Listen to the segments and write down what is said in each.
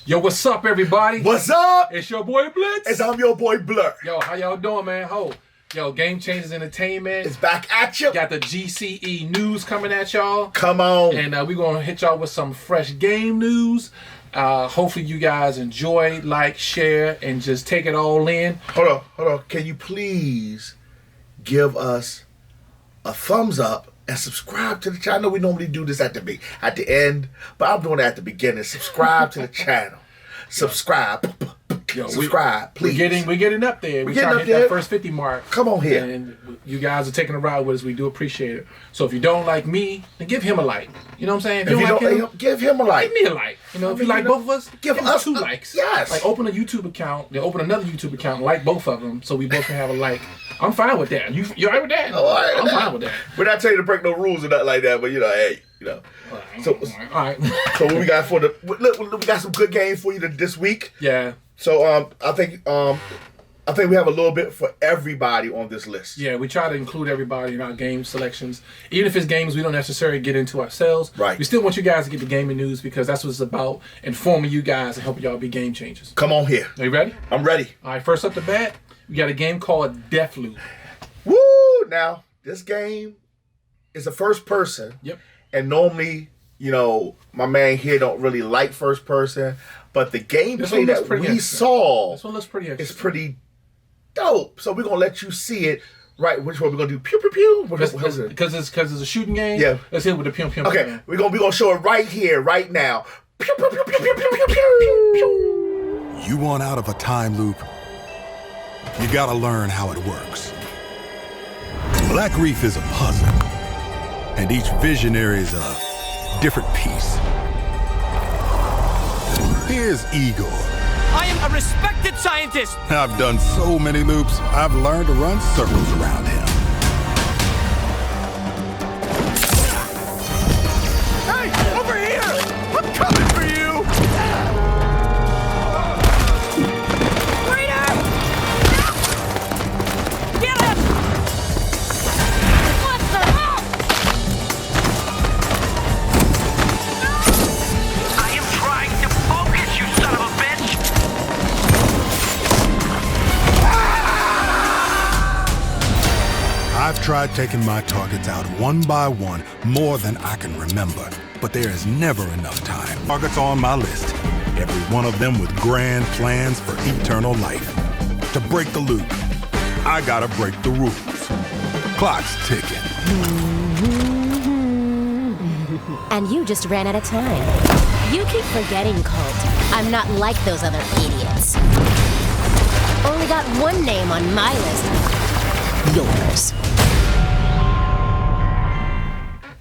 Yo, what's up, everybody? What's up? It's your boy Blitz. And I'm your boy Blur. Yo, how y'all doing, man? Yo, Game Changers Entertainment. It's back at you. Got the GCE news coming at y'all. Come on. And we're going to hit y'all with some fresh game news. Hopefully you guys enjoy, like, share, and just take it all in. Hold on. Can you please give us a thumbs up and subscribe to the channel? I know we normally do this at the end, but I'm doing it at the beginning. Subscribe to the channel. Subscribe. Yo, subscribe, please. We're getting up there. We're trying to hit that first 50 mark. Come on here. And you guys are taking a ride with us. We do appreciate it. So if you don't like me, then give him a like. You know what I'm saying? If you don't like him, give him a like. Give me a like. You know, if you like both of us, give us 2 likes. Yes. Like open a YouTube account, then open another YouTube account, and like both of them, so we both can have a like. I'm fine with that. You all right with that? All right. I'm fine with that. We're not telling you to break no rules or nothing like that, but hey. All right. So what we got for we got some good games for you this week. Yeah. So I think we have a little bit for everybody on this list. Yeah, we try to include everybody in our game selections. Even if it's games we don't necessarily get into ourselves. Right. We still want you guys to get the gaming news because that's what it's about, informing you guys and helping y'all be game changers. Come on here. Are you ready? I'm ready. All right, first up the bat, we got a game called Deathloop. Woo! Now, this game is a first person. Yep. And normally, my man here don't really like first person, but the gameplay that we saw, this one looks pretty is pretty dope. So we're gonna let you see it. Right? Which one we're gonna do? Pew pew pew. Because it's a shooting game. Yeah. Let's hit it with the pew pew. Okay, we're gonna show it right here, right now. Pew pew pew pew pew pew pew pew. You want out of a time loop? You gotta learn how it works. Black Reef is a puzzle, and each visionary is a different piece. Here's Igor. I am a respected scientist. I've done so many loops, I've learned to run circles around him. Hey, over here! I'm coming for you! Reader! Get him! What the hell? I am trying to focus, you son of a bitch! I've tried taking my targets out one by one more than I can remember, but there is never enough time. Targets on my list, every one of them with grand plans for eternal life. To break the loop, I gotta break the rules. Clock's ticking. And you just ran out of time. You keep forgetting, Colt. I'm not like those other idiots. Only got one name on my list. Yours.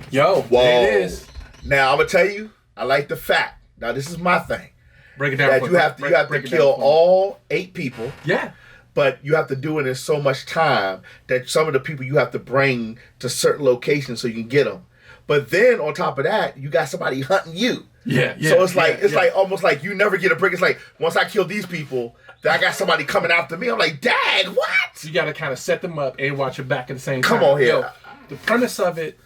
Yo, Whoa. there it is. Now I'm gonna tell you, I like the fact. Now this is my thing. Break it down. That you have to kill all 8 people. Yeah. But you have to do it in so much time that some of the people you have to bring to certain locations so you can get them. But then on top of that, you got somebody hunting you. Yeah. So it's like almost like you never get a break. It's like once I kill these people, then I got somebody coming after me. I'm like, dang, what? You got to kind of set them up and watch your back at the same time. Come on here. Yo, the premise of it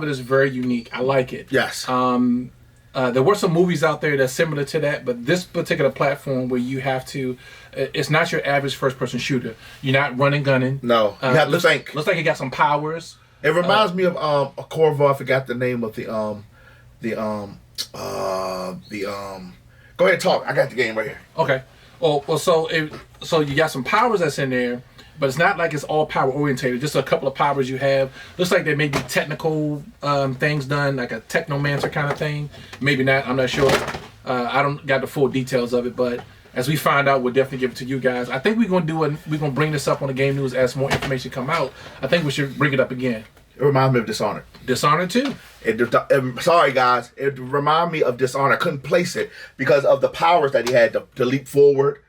is very unique. I like it. Yes. There were some movies out there that's similar to that, but this particular platform where you have to, it's not your average first-person shooter. You're not running, gunning. No, you have to think. Looks like you got some powers. It reminds me of a Corvo. I forgot the name of the Go ahead and talk. I got the game right here. Okay. Well, so you got some powers that's in there, but it's not like it's all power orientated. Just a couple of powers you have. Looks like there may be technical things done, like a technomancer kind of thing. Maybe not. I'm not sure. I don't got the full details of it, but as we find out, we'll definitely give it to you guys. I think we're gonna bring this up on the game news as more information come out. I think we should bring it up again. It reminds me of Dishonored. Dishonored too. Sorry guys, it reminded me of Dishonored. I couldn't place it because of the powers that he had to leap forward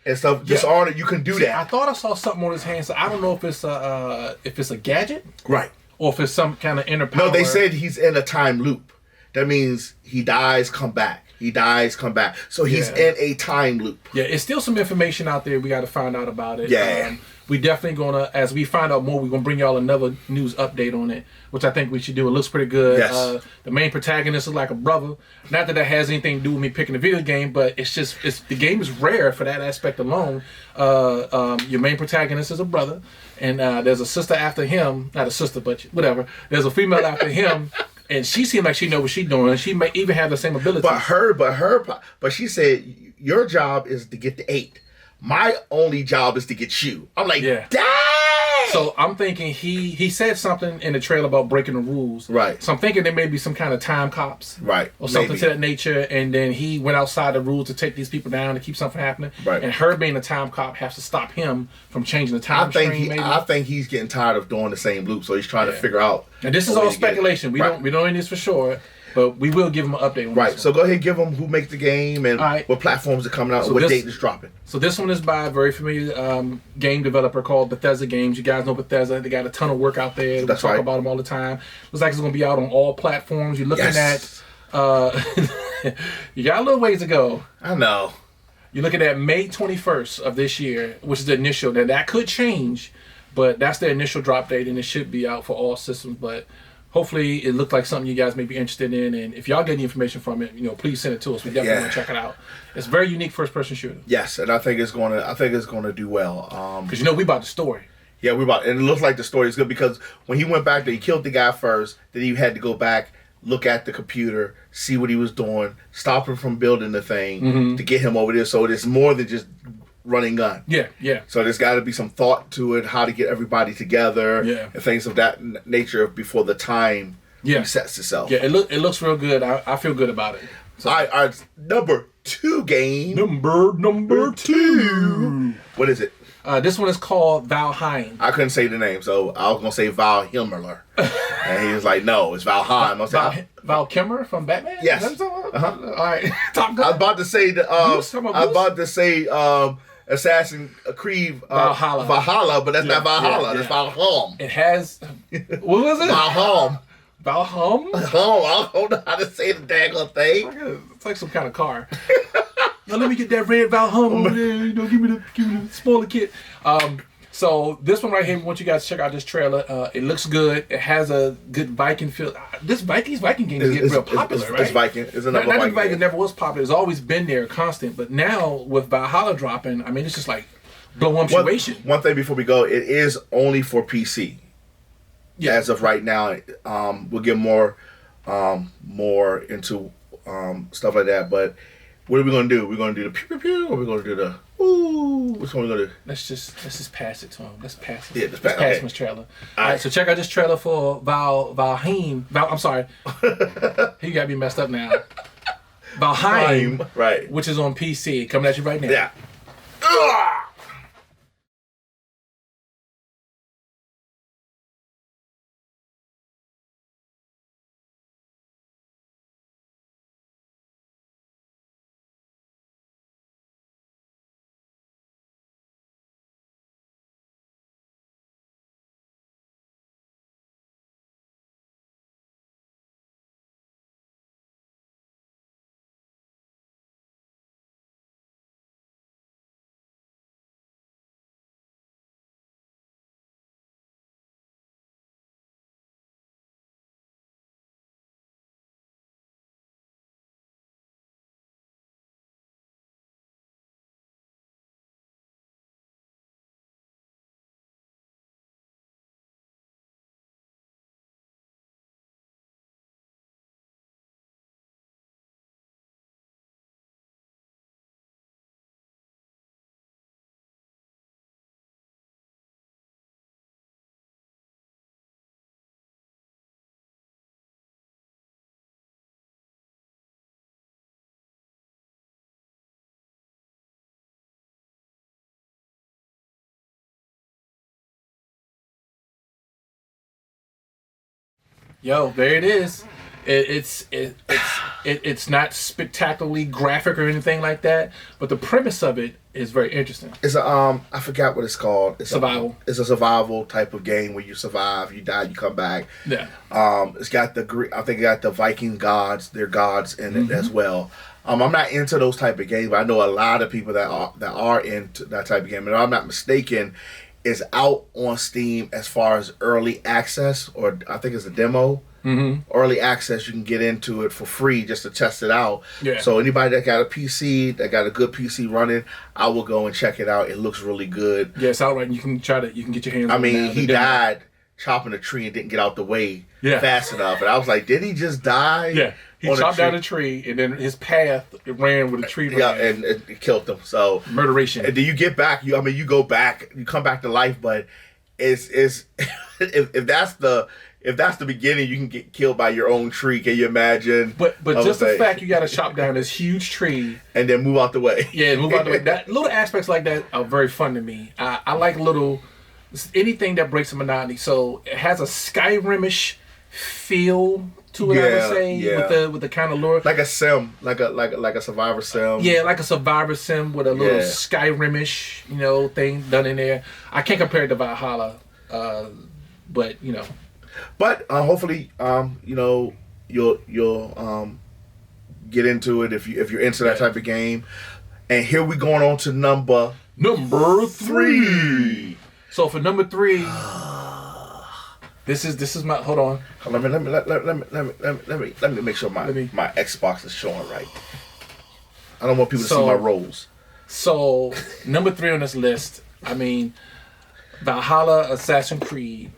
and stuff. Yeah. Dishonored, you can do that. I thought I saw something on his hand, so I don't know if it's a gadget, right, or if it's some kind of inner power. No, they said he's in a time loop. That means he dies, come back. He dies, come back. So he's in a time loop. Yeah, it's still some information out there. We got to find out about it. Yeah. We definitely gonna, as we find out more, we're gonna bring y'all another news update on it, which I think we should do. It looks pretty good. Yes. The main protagonist is like a brother. Not that has anything to do with me picking a video game, but it's the game is rare for that aspect alone. Your main protagonist is a brother, and there's a sister after him. Not a sister, but whatever. There's a female after him. And she seemed like she knows what she's doing. She may even have the same ability. But she said, your job is to get the 8. My only job is to get you. I'm like, dang! So I'm thinking he said something in the trailer about breaking the rules. Right. So I'm thinking there may be some kind of time cops. Right. Or something to that nature. And then he went outside the rules to take these people down to keep something happening. Right. And her being a time cop has to stop him from changing the time stream. I think he's getting tired of doing the same loop, so he's trying to figure out. And this is all speculation. We don't know this for sure. But we will give them an update on this one. So go ahead and give them who makes the game and what platforms are coming out and what date is dropping. So this one is by a very familiar game developer called Bethesda Games. You guys know Bethesda. They got a ton of work out there. We talk about them all the time. Looks like it's going to be out on all platforms. You're looking at... you got a little ways to go. I know. You're looking at May 21st of this year, which is the initial. Now, that could change, but that's the initial drop date, and it should be out for all systems. But... hopefully, it looked like something you guys may be interested in, and if y'all get any information from it, please send it to us. We definitely want to check it out. It's a very unique first-person shooter. Yes, and I think it's gonna do well. Because we bought the story. Yeah, and it looks like the story is good because when he went back there, he killed the guy first. Then he had to go back, look at the computer, see what he was doing, stop him from building the thing to get him over there. So it's more than just running gun. Yeah. So there's got to be some thought to it, how to get everybody together, and things of that nature before the time resets itself. Yeah, it looks real good. I feel good about it. So, our number 2 game. Number 2. What is it? This one is called Valheim. I couldn't say the name, so I was gonna say Valheim. And he was like, "No, it's Valheim." I was like, Val Kilmer from Batman. Yes. All right. Top Gun. I was about to say Assassin's Creed Valhalla, but that's not Valhalla. That's Valheim. It has. What was it? Valheim. Valheim? I don't know how to say the daggone thing. It's like some kind of car. Now let me get that red Valheim over there. Give me the spoiler kit. So this one right here, we want you guys to check out this trailer. It looks good. It has a good Viking feel. These Viking games get real popular, right? It's Viking. It's another not Viking. Viking never was popular. It's always been there, constant. But now with Valhalla dropping, it's just like blow-umptuation. One thing before we go, it is only for PC. Yeah. As of right now, we'll get more into stuff like that. But what are we gonna do? We're gonna do the pew pew pew, or we're gonna do the ooh? Which one are we gonna do? Let's just pass it to him. Let's pass it. Yeah, let's pass him his trailer. All right, so check out this trailer for Valheim. I'm sorry, he got me messed up now. Valheim, right? Which is on PC, coming at you right now. Yeah. Yo, there it is. It's not spectacularly graphic or anything like that, but the premise of it is very interesting. It's a I forgot what it's called. It's Survival. It's a survival type of game where you survive, you die, you come back. Yeah. It's got I think it got the Viking gods, their gods in it as well. I'm not into those type of games, but I know a lot of people that are into that type of game. And if I'm not mistaken, it's out on Steam as far as early access, or I think it's a demo. Early access, you can get into it for free just to test it out. Yeah. So anybody that got a PC, that got a good PC running, I will go and check it out. It looks really good. Yeah, it's outright. You can get your hands on it. I mean, now. he died chopping a tree and didn't get out the way fast enough. And I was like, did he just die? Yeah. He chopped down a tree, and then his path ran with a tree. Yeah, and it killed him. So murderation. And then you get back. You go back. You come back to life. But it's if that's the beginning, you can get killed by your own tree. Can you imagine? But just the fact you got to chop down this huge tree and then move out the way. Yeah, move out the way. That little aspects like that are very fun to me. I like anything that breaks the monotony. So it has a Skyrim-ish feel to it. I would say with the kind of lore, like a sim, like a survivor sim. Yeah, like a survivor sim with a little Skyrim-ish thing done in there. I can't compare it to Valhalla, but But hopefully, you'll get into it if you're into that type of game. And here we going on to number 3. So for number 3, this is my. Hold on. Let me make sure my Xbox is showing right. I don't want people to see my rolls. So number 3 on this list. I mean, Valhalla, Assassin's Creed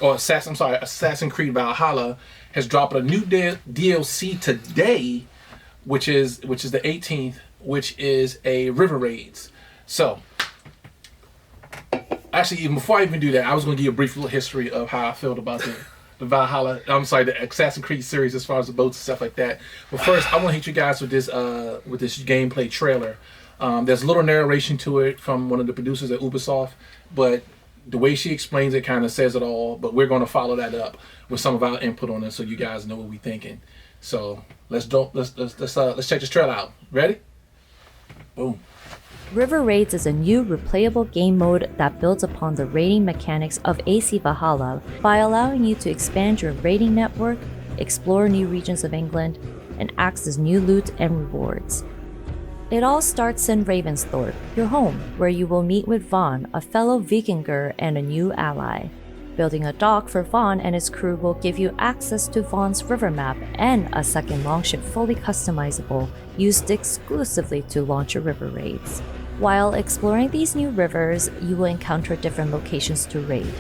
Valhalla has dropped a new DLC today, which is the 18th, which is a River Raids. So, actually, even before I even do that, I was going to give you a brief little history of how I felt about the Valhalla. I'm sorry, the Assassin's Creed series as far as the boats and stuff like that. But first, I want to hit you guys with this gameplay trailer. There's a little narration to it from one of the producers at Ubisoft, but the way she explains it kind of says it all. But we're going to follow that up with some of our input on it, so you guys know what we're thinking. So let's check this trailer out. Ready? Boom. River Raids is a new replayable game mode that builds upon the raiding mechanics of AC Valhalla by allowing you to expand your raiding network, explore new regions of England, and access new loot and rewards. It all starts in Ravensthorpe, your home, where you will meet with Vaughn, a fellow Vikinger and a new ally. Building a dock for Vaughn and his crew will give you access to Vaughn's river map and a second longship fully customizable, used exclusively to launch your river raids. While exploring these new rivers, you will encounter different locations to raid.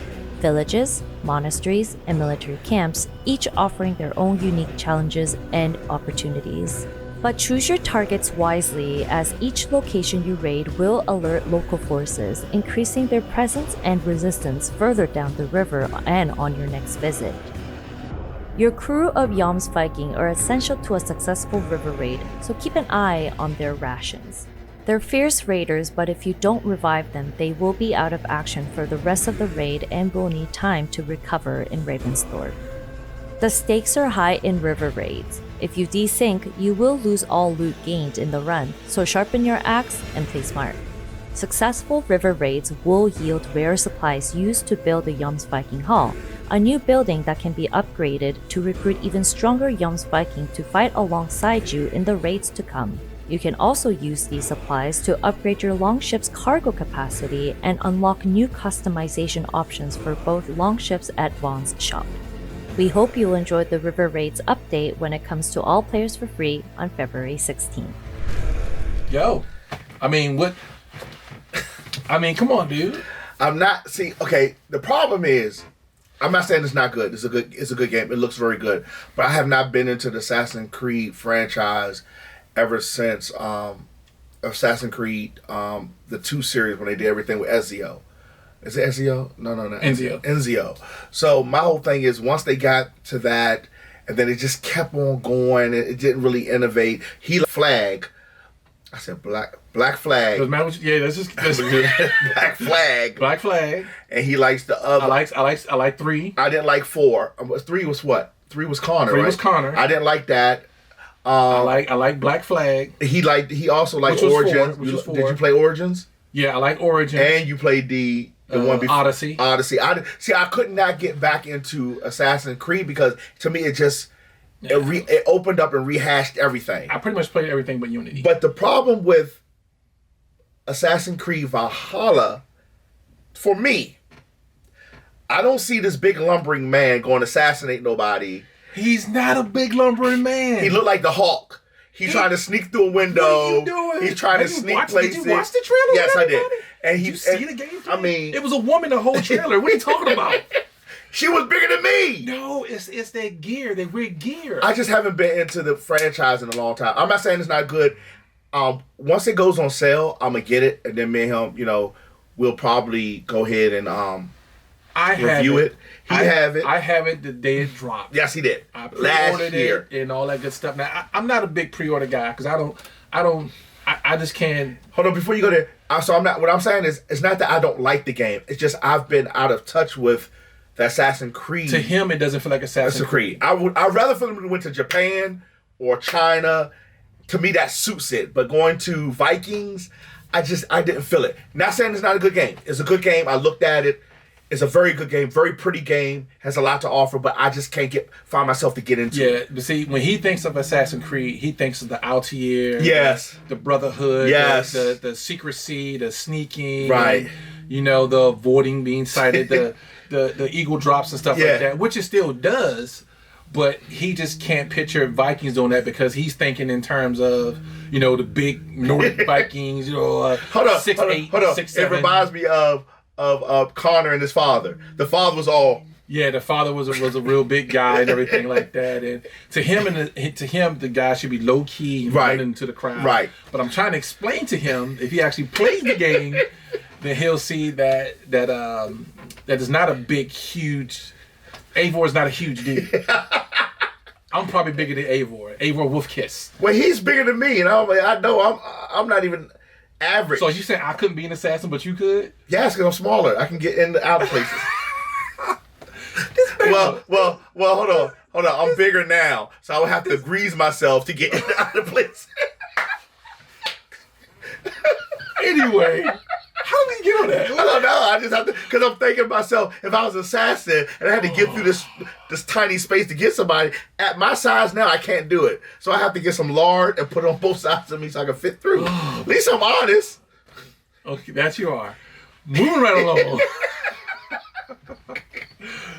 Villages, monasteries, and military camps, each offering their own unique challenges and opportunities. But choose your targets wisely, as each location you raid will alert local forces, increasing their presence and resistance further down the river and on your next visit. Your crew of Jomsviking are essential to a successful river raid, so keep an eye on their rations. They're fierce raiders, but if you don't revive them, they will be out of action for the rest of the raid and will need time to recover in Ravensthorpe. The stakes are high in river raids. If you desync, you will lose all loot gained in the run, so sharpen your axe and play smart. Successful river raids will yield rare supplies used to build the Jomsviking Hall, a new building that can be upgraded to recruit even stronger Jomsviking to fight alongside you in the raids to come. You can also use these supplies to upgrade your longship's cargo capacity and unlock new customization options for both longships at Vaughn's shop. We hope you'll enjoy the River Raids update when it comes to all players for free on February 16th. Yo, come on, dude. Okay, the problem is, I'm not saying it's not good. It's a good game. It looks very good. But I have not been into the Assassin's Creed franchise ever since Assassin's Creed, the 2 series, when they did everything with Ezio. Is it Ezio? No. Ezio. So my whole thing is, once they got to that, and then it just kept on going, it didn't really innovate. Flag. I said black flag. Doesn't matter what you, that's Black flag. Black flag. And he likes the other. I like 3. I didn't like 4. 3 was what? 3 was Connor. 3 right? was Connor. I didn't like that. I like Black Flag. He also liked Which was Origins. 4, which was 4. Did you play Origins? Yeah, I like Origins. And you played the one before Odyssey. I could not get back into Assassin's Creed because to me it opened up and rehashed everything. I pretty much played everything but Unity. But the problem with Assassin's Creed Valhalla, for me, I don't see this big lumbering man going to assassinate nobody. He's not a big lumbering man. He looked like the Hulk. He's trying to sneak through a window. What are you doing? He's trying to sneak places. Did you watch the trailer? Yes, I did. And Did you see the game? I mean, it was a woman the whole trailer. What are you talking about? She was bigger than me. No, it's that gear, that weird gear. I just haven't been into the franchise in a long time. I'm not saying it's not good. Once it goes on sale, I'm gonna get it, and then me and him, we'll probably go ahead and review it. I have it the day it dropped. Yes, he did. I pre-ordered it and all that good stuff. Now I'm not a big pre-order guy because I just can't. Hold on, before you go there. So I'm not. What I'm saying is, it's not that I don't like the game. It's just I've been out of touch with the Assassin's Creed. To him, it doesn't feel like Assassin's Creed. I'd rather for them to went to Japan or China. To me, that suits it. But going to Vikings, I didn't feel it. Not saying it's not a good game. It's a good game. I looked at it. It's a very good game, very pretty game, has a lot to offer, but I just can't find myself to get into it. Yeah, but see, when he thinks of Assassin's Creed, he thinks of the Altair, yes, the Brotherhood, yes, the secrecy, the sneaking, right? And, the avoiding being sighted, the eagle drops and stuff like that, which it still does, but he just can't picture Vikings doing that because he's thinking in terms of the big Nordic Vikings, hold on, 6'8", 6'7". It reminds me of Connor and his father. The father was all. Yeah, the father was a real big guy and everything like that. And to him, the guy should be low key and running into the crowd. Right. But I'm trying to explain to him if he actually plays the game, then he'll see that is not a big, huge. Eivor is not a huge dude. I'm probably bigger than Eivor. Eivor Wolf Kiss. Well, he's bigger than me, and I know I'm not even average. So you saying I couldn't be an assassin, but you could? Yes, because I'm smaller. I can get in the outer places. well, hold on. I'm bigger now, so I would have to grease myself to get in the outer places. Anyway, how did you get on that? I don't know. I just have to, because I'm thinking to myself, if I was an assassin and I had to get through this tiny space to get somebody, at my size now, I can't do it. So I have to get some lard and put it on both sides of me so I can fit through. At least I'm honest. Okay, that you are. Moving right along.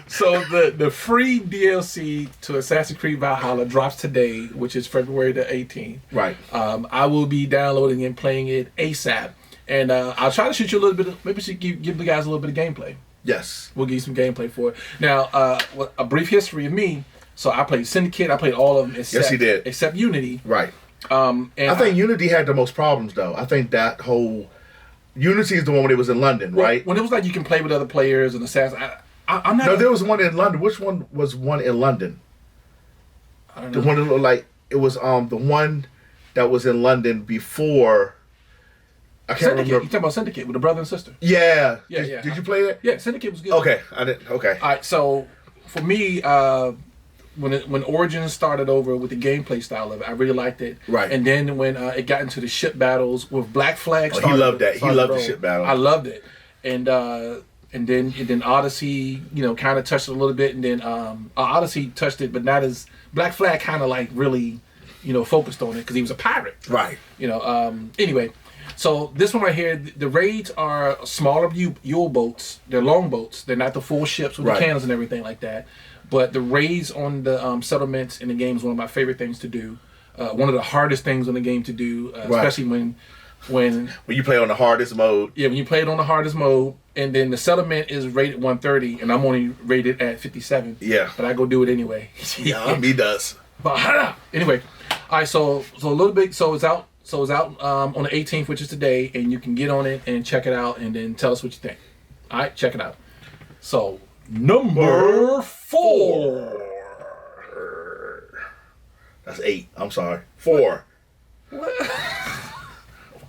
So the free DLC to Assassin's Creed Valhalla drops today, which is February the 18th. Right. I will be downloading and playing it ASAP. And I'll try to shoot you a little bit maybe we should give the guys a little bit of gameplay. Yes. We'll give you some gameplay for it. Now, a brief history of me. So I played Syndicate. I played all of them except, yes, he did. Except Unity. Right. And I think Unity had the most problems, though. I think that whole... Unity is the one when it was in London, right? When it was like you can play with other players and assassins. I'm not... No, there was one in London. Which one was one in London? I don't know. The one that looked like... It was the one that was in London before... I can't Syndicate. remember. You talking about Syndicate with the brother and sister? Yeah. Yeah. Did you play that? Yeah, Syndicate was good. Okay, I didn't. Okay. All right, so for me, when Origins started over with the gameplay style of it, I really liked it. Right. And then when it got into the ship battles with Black Flag, he loved that. He loved the ship battle. I loved it. And then Odyssey, kind of touched it a little bit, and then Odyssey touched it, but not as Black Flag kind of like really, focused on it because he was a pirate. Right. Anyway. So this one right here, the raids are smaller U-boats. They're longboats. They're not the full ships with the cannons and everything like that. But the raids on the settlements in the game is one of my favorite things to do. One of the hardest things in the game to do, especially when you play on the hardest mode. Yeah, when you play it on the hardest mode, and then the settlement is rated 130, and I'm only rated at 57. Yeah. But I go do it anyway. Yeah, he does. But anyway, all right. So a little bit. So it's out. So it's out on the 18th, which is today, and you can get on it and check it out, and then tell us what you think. All right, check it out. So number 4. That's 8. I'm sorry. 4.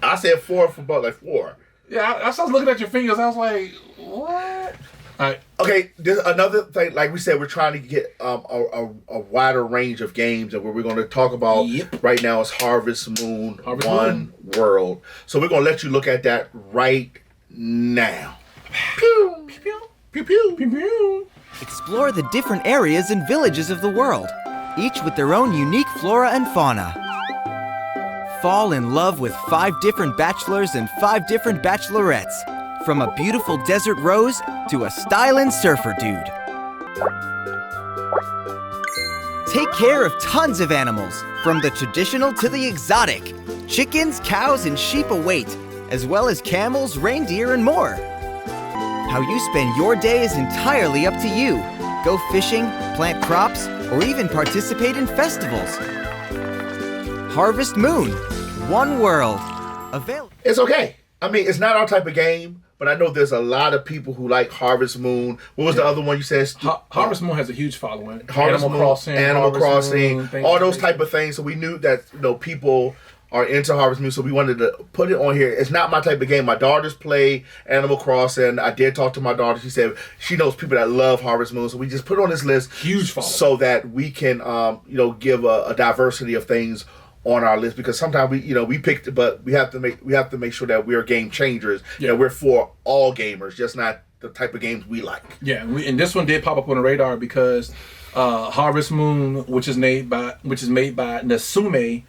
I said 4 for both, like 4. Yeah, I was looking at your fingers. I was like, what? All All right. Okay, there's another thing. Like we said, we're trying to get a wider range of games, and what we're going to talk about right now is Harvest Moon One World. So we're going to let you look at that right now. Pew, pew, pew, pew, pew, pew, pew. Explore the different areas and villages of the world, each with their own unique flora and fauna. Fall in love with 5 different bachelors and 5 different bachelorettes, from a beautiful desert rose to a stylin' surfer dude. Take care of tons of animals, from the traditional to the exotic. Chickens, cows, and sheep await, as well as camels, reindeer, and more. How you spend your day is entirely up to you. Go fishing, plant crops, or even participate in festivals. Harvest Moon, One World. Available. It's okay. I mean, it's not our type of game, but I know there's a lot of people who like Harvest Moon. What was the other one you said? Harvest Moon has a huge following. Harvest Moon, Animal Crossing, Moon, all those type of things. So we knew that people are into Harvest Moon, so we wanted to put it on here. It's not my type of game. My daughters play Animal Crossing. I did talk to my daughter. She said she knows people that love Harvest Moon, so we just put it on this list. Huge following. So that we can, give a diversity of things on our list, because sometimes we picked it, but we have to make sure that we're game changers. Yeah, that we're for all gamers, just not the type of games we like. Yeah, and this one did pop up on the radar because Harvest Moon, which is made by Natsume,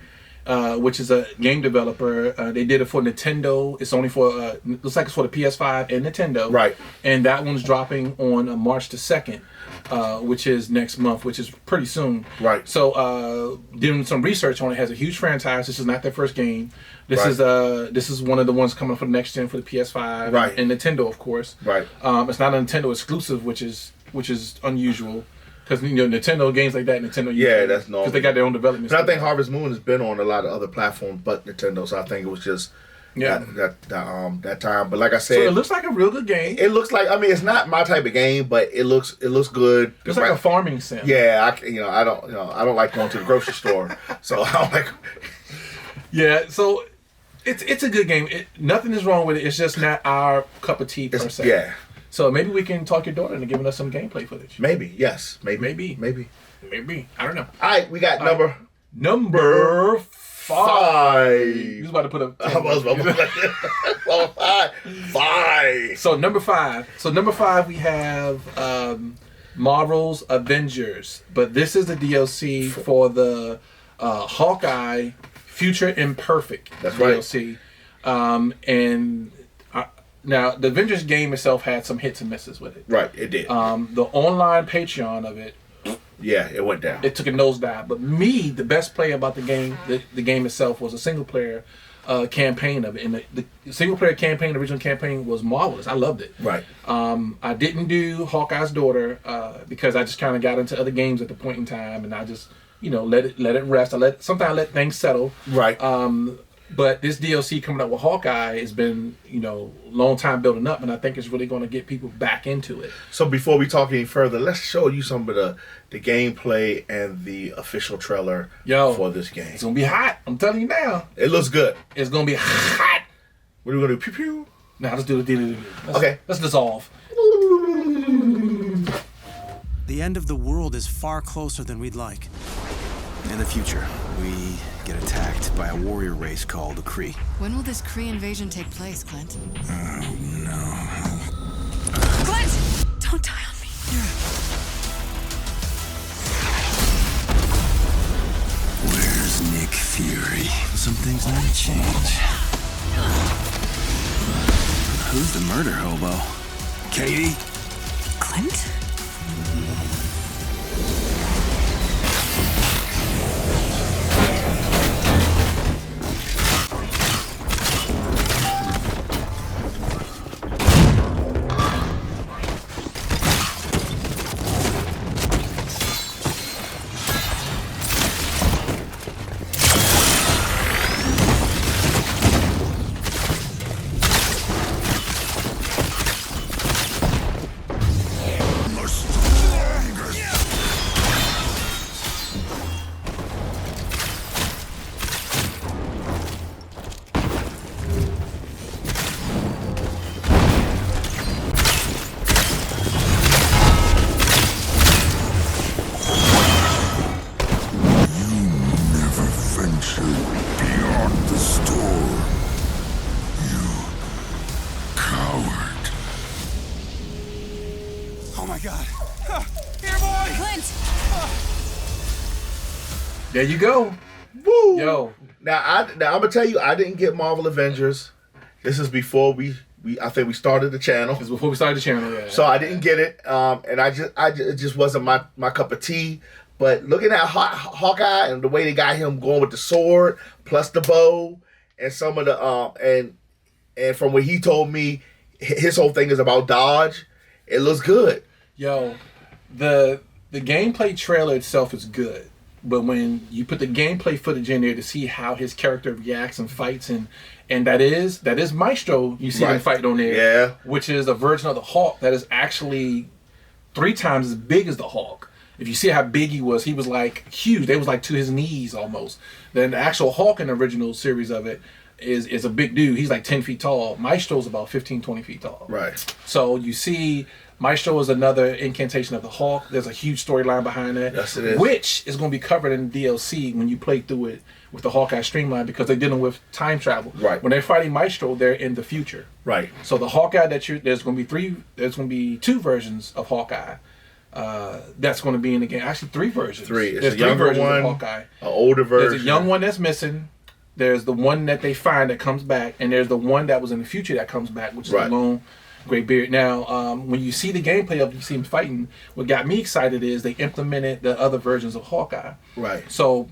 which is a game developer. They did it for Nintendo. It's only for looks like it's for the PS5 and Nintendo. Right. And that one's dropping on March the 2nd, which is next month, which is pretty soon. Right. So doing some research on it, has a huge franchise. This is not their first game. This Right. is one of the ones coming for the next gen for the PS5 Right. and Nintendo, of course. Right. It's not a Nintendo exclusive, which is unusual. Because Nintendo games like that, Nintendo. Yeah, that's normal. Because they got their own development. But I think Harvest Moon has been on a lot of other platforms, but Nintendo. So I think it was just that time. But like I said, so it looks like a real good game. It looks like, I mean, it's not my type of game, but it looks good. It's like a farming sim. Yeah, I don't like going to the grocery store, so I don't like. Yeah, so it's a good game. Nothing is wrong with it. It's just not our cup of tea per se. Yeah. So maybe we can talk your daughter into giving us some gameplay footage. Maybe, yes. Maybe. Maybe. I don't know. All right, we got number 5. You was about to put up 10. I was five. So number 5 we have Marvel's Avengers, but this is the DLC for the Hawkeye Future Imperfect DLC. Right. Now, the Avengers game itself had some hits and misses with it. Right, it did. The online Patreon of it, yeah, it went down. it took a nosedive. But the best play about the game, the game itself, was a single player campaign of it. And the single player campaign, the original campaign, was marvelous. I loved it. Right. I didn't do Hawkeye's Daughter because I just kind of got into other games at the point in time, and I just let it rest. Sometimes I let things settle. Right. But this DLC coming up with Hawkeye has been, long time building up, and I think it's really going to get people back into it. So before we talk any further, let's show you some of the gameplay and the official trailer for this game. It's going to be hot. I'm telling you now. It looks good. It's going to be hot. What are we going to do? Pew pew? Now let's do the Okay. Let's dissolve. The end of the world is far closer than we'd like. In the future, we get attacked by a warrior race called the Kree. When will this Kree invasion take place, Clint? Oh, no. Clint! Don't die on me. Where's Nick Fury? Some things never change. Who's the murder hobo? Katie? Clint? There you go. Woo! Yo. Now I'm gonna tell you, I didn't get Marvel Avengers. This is before we I think we started the channel. This is before we started the channel, yeah. So I didn't get it, and it just wasn't my cup of tea. But looking at Hawkeye and the way they got him going with the sword plus the bow and some of the and from what he told me, his whole thing is about dodge. It looks good. Yo, the gameplay trailer itself is good, but when you put the gameplay footage in there to see how his character reacts and fights, and that is Maestro, you see him fight on there, yeah, which is a version of the Hulk that is actually 3 times as big as the Hulk. If you see how big he was like huge. They was like to his knees almost. Then the actual Hulk in the original series of it is a big dude. He's like 10 feet tall. Maestro's about 15, 20 feet tall. Right. So you see Maestro is another incantation of the Hulk. There's a huge storyline behind that. Yes, it is. Which is going to be covered in DLC when you play through it with the Hawkeye streamline, because they're dealing with time travel. Right. When they're fighting Maestro, they're in the future. Right. So the Hawkeye there's going to be 2 versions of Hawkeye. That's going to be in the game. Actually, 3 versions. 3. It's There's a 3 younger versions one, of Hawkeye. an older version. There's a young one that's missing. There's the one that they find that comes back, and there's the one that was in the future that comes back, which is the long gray beard. Now, when you see the gameplay of you see him fighting, what got me excited is they implemented the other versions of Hawkeye. Right. So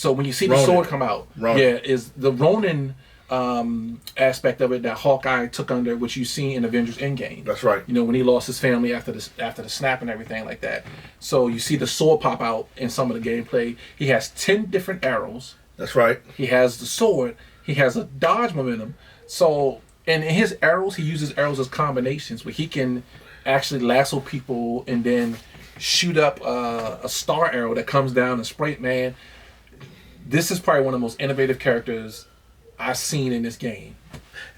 when you see the sword come out, is the Ronin aspect of it that Hawkeye took under, which you see in Avengers Endgame. That's right. You know, when he lost his family after the snap and everything like that. So you see the sword pop out in some of the gameplay. He has 10 different arrows. That's right. He has the sword. He has a dodge momentum. So, and in his arrows, he uses arrows as combinations where he can actually lasso people and then shoot up a star arrow that comes down and spray. Man, this is probably one of the most innovative characters I've seen in this game.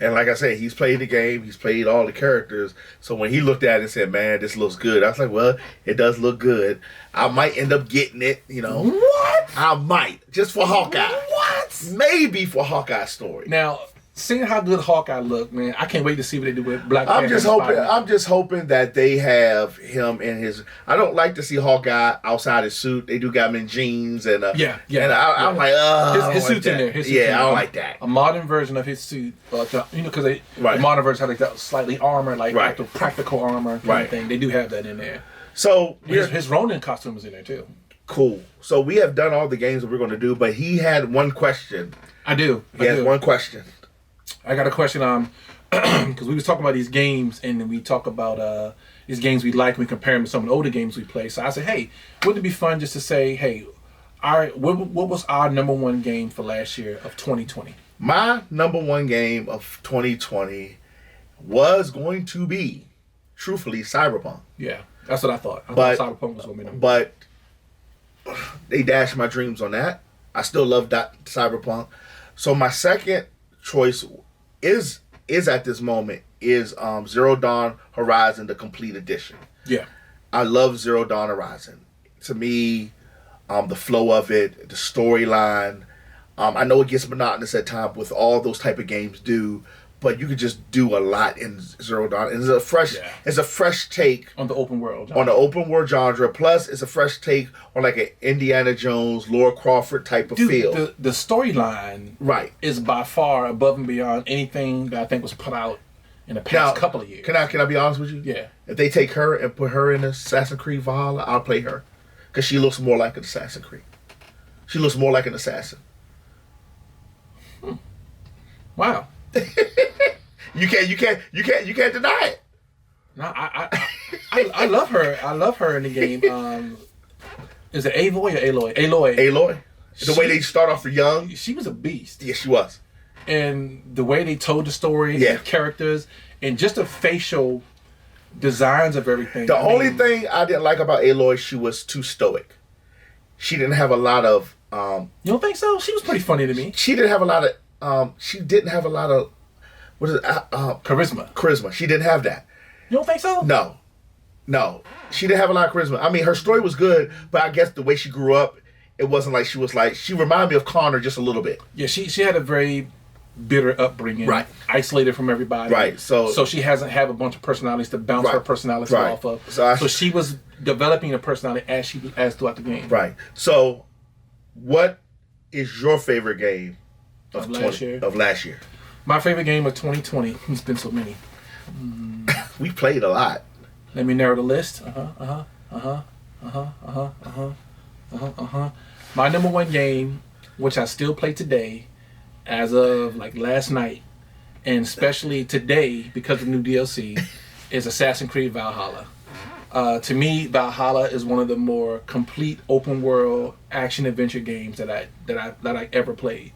And like I said, he's played the game. He's played all the characters. So when he looked at it and said, man, this looks good, I was like, well, it does look good. I might end up getting it, you know. What? I might. Just for Hawkeye. What? Maybe for Hawkeye's story. Now, seeing how good Hawkeye look, man, I can't wait to see what they do with Black Panther. I'm just hoping that they have him in his. I don't like to see Hawkeye outside his suit. They do got him in jeans and And I'm like, his suit's in there. I don't like that. A modern version of his suit, because the modern version has like that slightly armor, like the practical armor kind of thing. They do have that in there. So his Ronin costume is in there too. Cool. So we have done all the games that we're going to do, but he had one question. I do. He has one question. I got a question because we was talking about these games, and we talk about these games we like, and we compare them to some of the older games we play. So I said, hey, wouldn't it be fun just to say, hey, what was our number 1 game for last year of 2020? My number 1 game of 2020 was going to be, truthfully, Cyberpunk. Yeah, that's what I thought. I thought Cyberpunk was going to be number 1. But they dashed my dreams on that. I still love that Cyberpunk. So my second choice is at this moment is Zero Dawn Horizon, the complete edition. Yeah, I love Zero Dawn Horizon. To me, the flow of it, the storyline. I know it gets monotonous at times with all those type of games do, but you could just do a lot in Zero Dawn. And it's a fresh take on the open world genre. Plus, it's a fresh take on like an Indiana Jones, Laura Crawford type of feel. The storyline is by far above and beyond anything that I think was put out in the past couple of years. Can I be honest with you? Yeah. If they take her and put her in Assassin's Creed Valhalla, I'll play her because she looks more like an Assassin's Creed. She looks more like an assassin. Wow. You can't deny it. No, I love her. I love her in the game. Is it Aloy or Aloy? Aloy. The way they start off young. She was a beast. Yeah, she was. And the way they told the story, the characters, and just the facial designs of everything. The only thing I didn't like about Aloy, she was too stoic. She didn't have a lot of. You don't think so? She was pretty funny to me. She didn't have a lot of. What is it? Charisma. Charisma. She didn't have that. You don't think so? No. She didn't have a lot of charisma. I mean, her story was good, but I guess the way she grew up, it wasn't like she reminded me of Connor just a little bit. Yeah, she had a very bitter upbringing. Right. Isolated from everybody. Right. So she hasn't had a bunch of personalities to bounce her personality off of. So she was developing a personality as throughout the game. Right. So what is your favorite game Of last year? Of last year. My favorite game of 2020. There's been so many. We played a lot. Let me narrow the list. My number one game, which I still play today, as of like last night, and especially today because of new DLC, is Assassin's Creed Valhalla. To me, Valhalla is one of the more complete open world action adventure games that I ever played.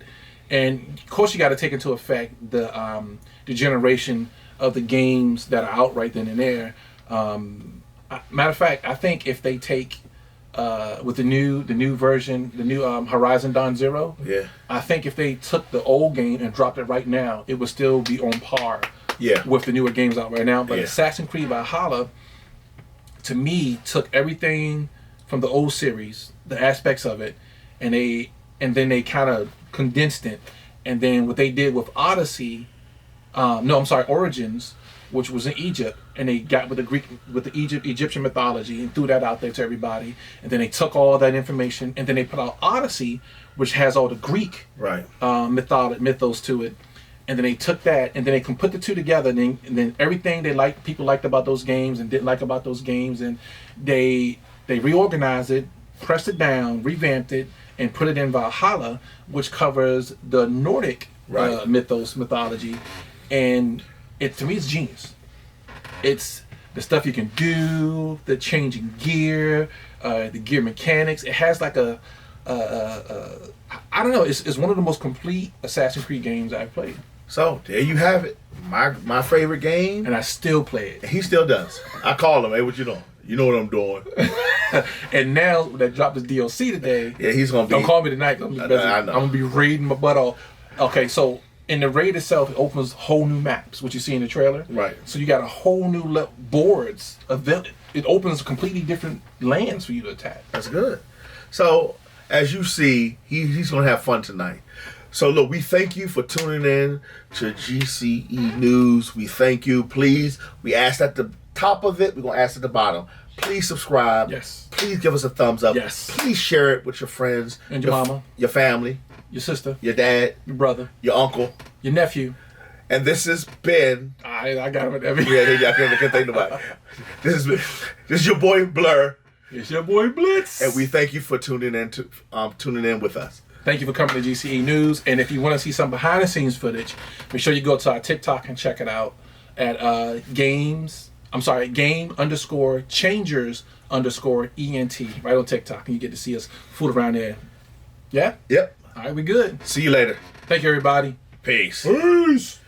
And of course, you got to take into effect the generation of the games that are out right then and there. Matter of fact, I think if they take with the new version, the new Horizon Dawn Zero, yeah, I think if they took the old game and dropped it right now, it would still be on par, yeah, with the newer games out right now. But yeah. Assassin's Creed Valhalla, to me, took everything from the old series, the aspects of it, and then they kind of condensed it. And then what they did with Odyssey, Origins, which was in Egypt, and they got with the Egyptian mythology and threw that out there to everybody. And then they took all that information, and then they put out Odyssey, which has all the Greek mythos to it. And then they took that, and then they can put the two together, and then everything people liked about those games and didn't like about those games, and they reorganized it, pressed it down, revamped it, and put it in Valhalla, which covers the Nordic mythology, and to me it's genius. It's the stuff you can do, the changing gear, the gear mechanics. It has like I don't know. It's one of the most complete Assassin's Creed games I've played. So there you have it. My favorite game, and I still play it. He still does. I call him. Hey, what you doing? You know what I'm doing. And now that dropped his DLC today, yeah, he's gonna be. Don't call me tonight. I'm gonna be raiding my butt off. Okay, so in the raid itself, it opens whole new maps, which you see in the trailer. Right. So you got a whole new boards. It opens completely different lands for you to attack. That's good. So as you see, he's gonna have fun tonight. So look, we thank you for tuning in to GCE News. We thank you. Please, we asked at the top of it, we're going to ask at the bottom. Please subscribe. Yes. Please give us a thumbs up. Yes. Please share it with your friends. And your mama. Your family. Your sister. Your dad. Your brother. Your uncle. Your nephew. And this has been... I got him at every... Yeah, I can't think about it. This is your boy Blur. It's your boy Blitz. And we thank you for tuning in with us. Thank you for coming to GCE News. And if you want to see some behind the scenes footage, make sure you go to our TikTok and check it out at game_changers_ENT right on TikTok, and you get to see us fool around there. Yeah? Yep. All right, we good. See you later. Thank you, everybody. Peace. Peace.